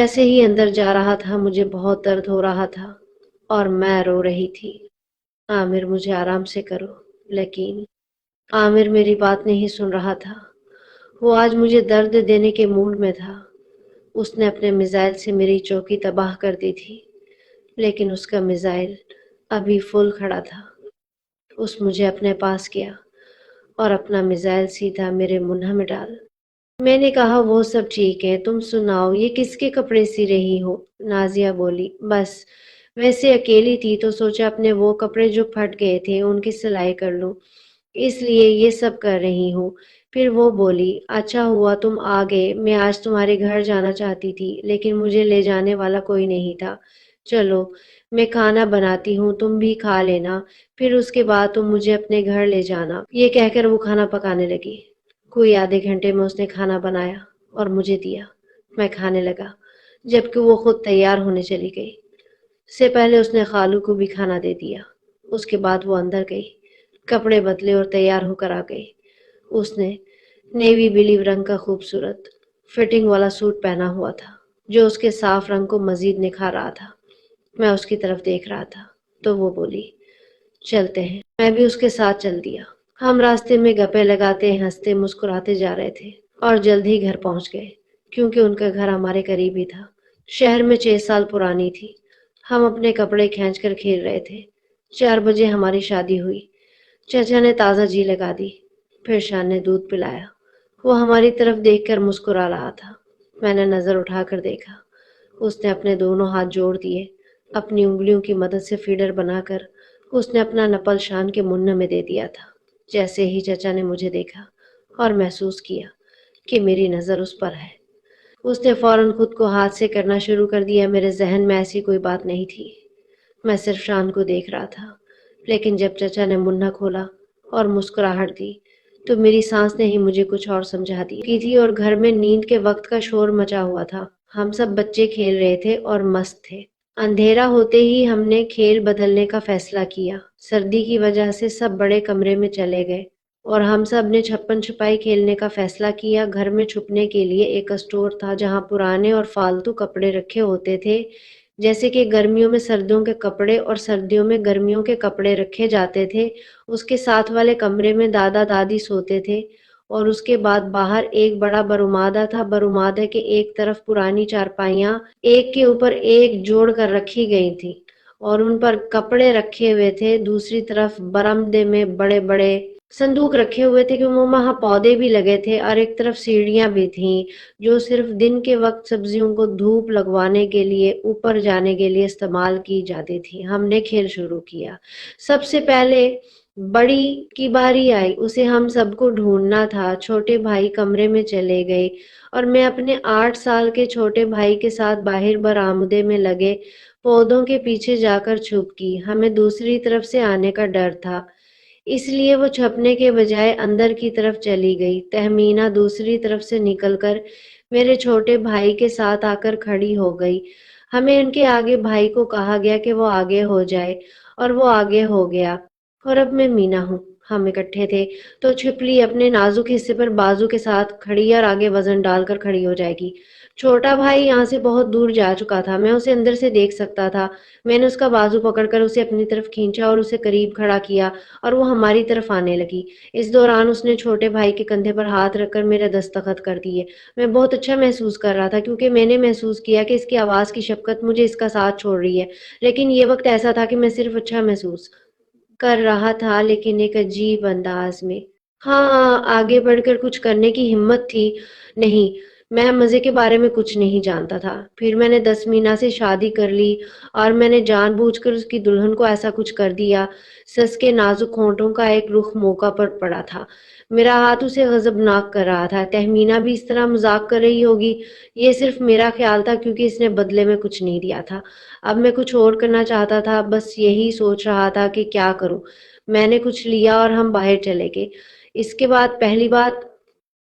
جیسے ہی اندر جا رہا تھا مجھے بہت درد ہو رہا تھا اور میں رو رہی تھی۔ عامر مجھے آرام سے کرو، لیکن عامر میری بات نہیں سن رہا تھا۔ وہ آج مجھے درد دینے کے موڈ میں تھا۔ اس نے اپنے میزائل سے میری چوکی تباہ کر دی تھی، لیکن اس کا میزائل ابھی فل کھڑا تھا۔ اس مجھے اپنے پاس کیا اور اپنا میزائل سیدھا میرے منہ میں ڈال۔ میں نے کہا وہ سب ٹھیک ہے، تم سناؤ یہ کس کے کپڑے سی رہی ہو؟ نازیہ بولی، بس ویسے اکیلی تھی تو سوچا اپنے وہ کپڑے جو پھٹ گئے تھے ان کی سلائی کر لوں، اس لیے یہ سب کر رہی ہوں۔ پھر وہ بولی، اچھا ہوا تم آ گئے، میں آج تمہارے گھر جانا چاہتی تھی لیکن مجھے لے جانے والا کوئی نہیں تھا۔ چلو میں کھانا بناتی ہوں، تم بھی کھا لینا، پھر اس کے بعد تم مجھے اپنے گھر لے جانا۔ یہ کہہ کر وہ کھانا پکانے لگی۔ کوئی آدھے گھنٹے میں اس نے کھانا بنایا اور مجھے دیا۔ میں کھانے لگا جبکہ وہ خود تیار ہونے چلی گئی۔ سے پہلے اس نے خالو کو بھی کھانا دے دیا۔ اس کے بعد وہ اندر گئی، کپڑے بدلے اور تیار ہو کر آ گئی۔ اس نے نیوی بلیو رنگ کا خوبصورت فٹنگ والا سوٹ پہنا ہوا تھا جو اس کے صاف رنگ کو مزید نکھار رہا تھا۔ میں اس کی طرف دیکھ رہا تھا تو وہ بولی، چلتے ہیں۔ میں بھی اس کے ساتھ چل دیا۔ ہم راستے میں گپے لگاتے ہنستے مسکراتے جا رہے تھے اور جلد ہی گھر پہنچ گئے کیونکہ ان کا گھر ہمارے قریب ہی تھا۔ شہر میں 6 سال پرانی تھی۔ ہم اپنے کپڑے کھینچ کر کھیل رہے تھے۔ 4 بجے ہماری شادی ہوئی۔ چچا نے تازہ جی لگا دی، پھر شان نے دودھ پلایا۔ وہ ہماری طرف دیکھ کر مسکرا رہا تھا۔ میں نے نظر اٹھا کر دیکھا۔ اس نے اپنے دونوں ہاتھ جوڑ دیے۔ اپنی انگلیوں کی مدد سے فیڈر بنا کر اس نے اپنا نپل شان کے منہ میں دے دیا تھا۔ جیسے ہی چچا نے مجھے دیکھا اور محسوس کیا کہ میری نظر اس پر ہے، اس نے فوراً خود کو ہاتھ سے کرنا شروع کر دیا۔ میرے ذہن میں ایسی کوئی بات نہیں تھی، میں صرف شان کو دیکھ رہا تھا۔ لیکن جب چچا نے منہ کھولا اور مسکراہٹ دی تو میری سانس نے ہی مجھے کچھ اور سمجھا دی کی تھی، اور گھر میں نیند کے وقت کا شور مچا ہوا تھا۔ ہم سب بچے کھیل رہے تھے اور مست تھے۔ اندھیرا ہوتے ہی ہم نے کھیل بدلنے کا فیصلہ کیا۔ سردی کی وجہ سے سب بڑے کمرے میں چلے گئے اور ہم سب نے چھپن چھپائی کھیلنے کا فیصلہ کیا۔ گھر میں چھپنے کے لیے ایک اسٹور تھا جہاں پرانے اور فالتو کپڑے رکھے ہوتے تھے، جیسے کہ گرمیوں میں سردیوں کے کپڑے اور سردیوں میں گرمیوں کے کپڑے رکھے جاتے تھے۔ اس کے ساتھ والے کمرے میں دادا دادی سوتے تھے اور اس کے بعد باہر ایک بڑا برمادہ تھا۔ برمادہ کے ایک طرف پرانی چارپائیاں ایک کے اوپر ایک جوڑ کر رکھی گئی تھی اور ان پر کپڑے رکھے ہوئے تھے۔ دوسری طرف برآمدے میں بڑے بڑے صندوق رکھے ہوئے تھے کہ وہاں پودے بھی لگے تھے، اور ایک طرف سیڑھیاں بھی تھیں جو صرف دن کے وقت سبزیوں کو دھوپ لگوانے کے لیے اوپر جانے کے لیے استعمال کی جاتی تھی۔ ہم نے کھیل شروع کیا۔ سب سے پہلے بڑی کی باری آئی، اسے ہم سب کو ڈھونڈنا تھا۔ چھوٹے بھائی کمرے میں چلے گئے اور میں اپنے 8 سال کے چھوٹے بھائی کے ساتھ باہر برآمدے میں لگے پودوں کے پیچھے جا کر چھپ کی۔ ہمیں دوسری طرف سے آنے کا ڈر تھا، اس لیے وہ چھپنے کے بجائے اندر کی طرف چلی گئی۔ تہمینہ دوسری طرف سے نکل کر میرے چھوٹے بھائی کے ساتھ آ کر کھڑی ہو گئی۔ ہمیں ان کے آگے بھائی کو کہا گیا کہ وہ آگے ہو جائے اور وہ آگے ہو گیا۔ اور اب میں مینا ہوں۔ ہم اکٹھے تھے تو چھپلی اپنے نازک حصے پر بازو کے ساتھ کھڑی اور آگے وزن ڈال کر کھڑی ہو جائے گی۔ چھوٹا بھائی یہاں سے بہت دور جا چکا تھا، میں اسے اندر سے دیکھ سکتا تھا۔ میں نے اس کا بازو پکڑ کر اسے اپنی طرف کھینچا اور اسے قریب کھڑا کیا اور وہ ہماری طرف آنے لگی۔ اس دوران اس نے چھوٹے بھائی کے کندھے پر ہاتھ رکھ کر میرے دستخط کر دیے۔ میں بہت اچھا محسوس کر رہا تھا کیونکہ میں نے محسوس کیا کہ اس کی آواز کی شفقت مجھے اس کا ساتھ چھوڑ رہی ہے، لیکن یہ وقت ایسا تھا کہ میں صرف اچھا محسوس کر رہا تھا، لیکن ایک عجیب انداز میں۔ ہاں، آگے بڑھ کر کچھ کرنے کی ہمت تھی نہیں۔ میں مزے کے بارے میں کچھ نہیں جانتا تھا۔ پھر میں نے 10 مینا سے شادی کر لی اور میں نے جان بوجھ کر اس کی دلہن کو ایسا کچھ کر دیا۔ سس کے نازک ہونٹوں کا ایک رخ موقع پر پڑا تھا۔ میرا ہاتھ اسے غضبناک کر رہا تھا۔ تہمینہ بھی اس طرح مذاق کر رہی ہوگی، یہ صرف میرا خیال تھا کیونکہ اس نے بدلے میں کچھ نہیں دیا تھا۔ اب میں کچھ اور کرنا چاہتا تھا، بس یہی سوچ رہا تھا کہ کیا کروں۔ میں نے کچھ لیا اور ہم باہر چلے گئے۔ اس کے بعد پہلی بات